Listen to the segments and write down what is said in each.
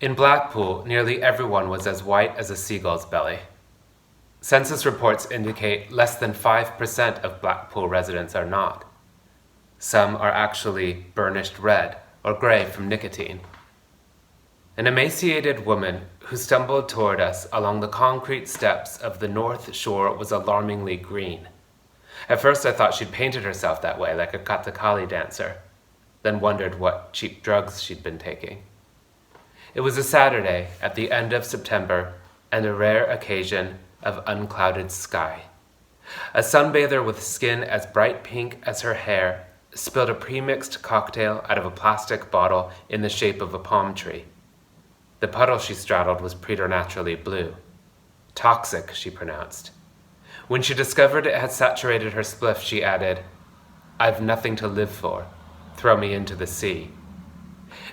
In Blackpool, nearly everyone was as white as a seagull's belly. Census reports indicate less than 5% of Blackpool residents are not. Some are actually burnished red or gray from nicotine. An emaciated woman who stumbled toward us along the concrete steps of the North Shore was alarmingly green. At first I thought she'd painted herself that way like a Kathakali dancer, then wondered what cheap drugs she'd been taking. It was a Saturday at the end of September and a rare occasion of unclouded sky. A sunbather with skin as bright pink as her hair spilled a pre-mixed cocktail out of a plastic bottle in the shape of a palm tree. The puddle she straddled was preternaturally blue. Toxic, she pronounced. When she discovered it had saturated her spliff, she added, "I've nothing to live for. Throw me into the sea."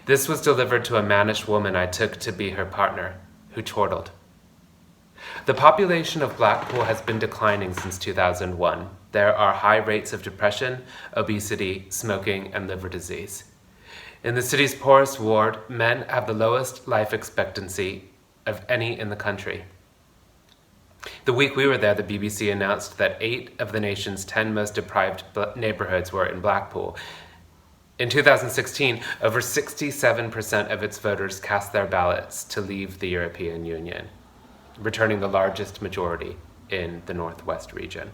This was delivered to a mannish woman I took to be her partner, who chortled. The population of Blackpool has been declining since 2001. There are high rates of depression, obesity, smoking, and liver disease. In the city's poorest ward, men have the lowest life expectancy of any in the country. The week we were there, the BBC announced that 8 of the nation's 10 most deprived neighborhoods were in Blackpool. In 2016, over 67% of its voters cast their ballots to leave the European Union, returning the largest majority in the Northwest region.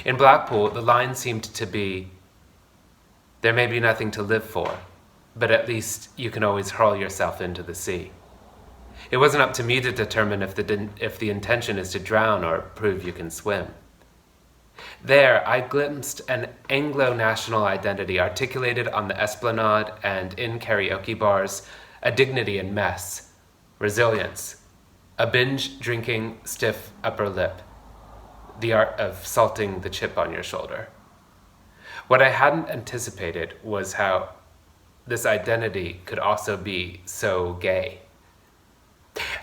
In Blackpool, the line seemed to be, there may be nothing to live for, but at least you can always hurl yourself into the sea. It wasn't up to me to determine if the intention is to drown or prove you can swim. There, I glimpsed an Anglo-national identity articulated on the esplanade and in karaoke bars, a dignity in mess, resilience, a binge-drinking stiff upper lip, the art of salting the chip on your shoulder. What I hadn't anticipated was how this identity could also be so gay.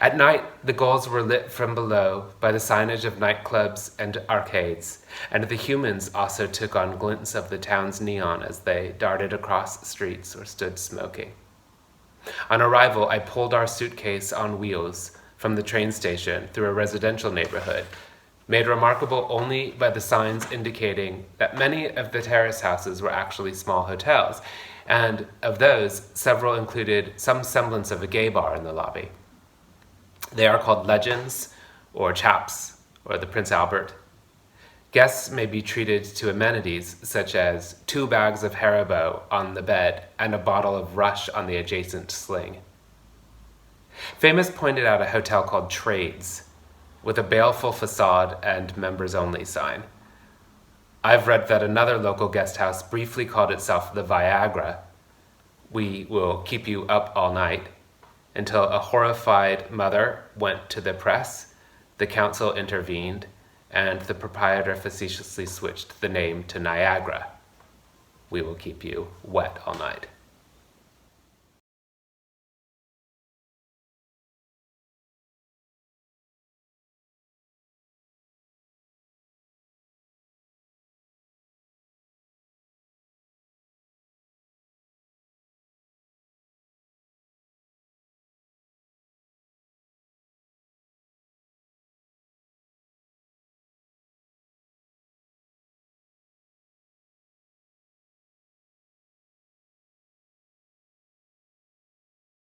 At night, the goals were lit from below by the signage of nightclubs and arcades, and the humans also took on glints of the town's neon as they darted across streets or stood smoking. On arrival, I pulled our suitcase on wheels from the train station through a residential neighborhood, made remarkable only by the signs indicating that many of the terrace houses were actually small hotels, and of those, several included some semblance of a gay bar in the lobby. They are called Legends, or Chaps, or the Prince Albert. Guests may be treated to amenities such as 2 bags of Haribo on the bed and a bottle of Rush on the adjacent sling. Famous pointed out a hotel called Trades, with a baleful facade and members-only sign. I've read that another local guest house briefly called itself the Viagra. We will keep you up all night. Until a horrified mother went to the press, the council intervened, and the proprietor facetiously switched the name to Niagara. We will keep you wet all night.